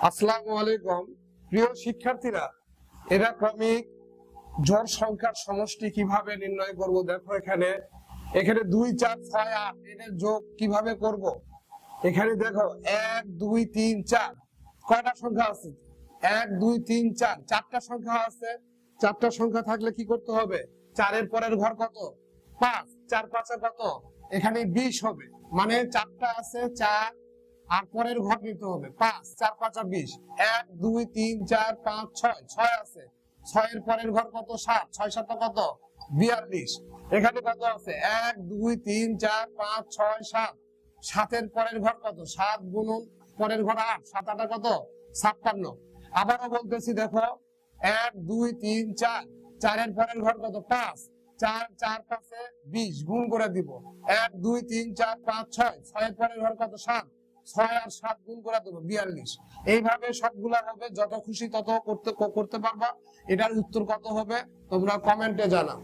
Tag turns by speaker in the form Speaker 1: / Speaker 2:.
Speaker 1: আসসালামু আলাইকুম প্রিয় শিক্ষার্থীরা, এরা ক্রমিক জোড় সংখ্যার সমষ্টি কিভাবে নির্ণয় করব দেখো। এখানে 2 4 6 8 এর যোগ কিভাবে করব। এখানে দেখো 1 2 3 4 কয়টা সংখ্যা আছে? 1 2 3 4 চারটা সংখ্যা আছে। চারটা সংখ্যা থাকলে কি করতে হবে? 4 এর পরের ঘর কত? 5। 4 5 কত? এখানে 20 হবে। মানে চারটা আছে 4 আর পরের ঘর নিতে হবে 5। 4 5 20। 1 2 3 4 5 6 6 আছে। 6 এর পরের ঘর কত? 7। 6 7 কত? 42। এখানে কত আছে? 1 2 3 4 5 6 7। 7 এর পরের ঘর কত? 7 গুণন পরের ঘর 8। 7 8 কত? 56। আবারও বলতেছি দেখো, 1 2 3 4 4 এর পরের ঘর কত? 5। 4 4 5 20 গুণ করে দিব। 1 2 3 4 5 6 6 এর পরের ঘর কত? 7। 6 আর 7 গুণ করে দেবো 42। এইভাবে সবগুলা হবে, যত খুশি তত করতে পারবা। এটার উত্তর কত হবে তোমরা কমেন্টে জানাও।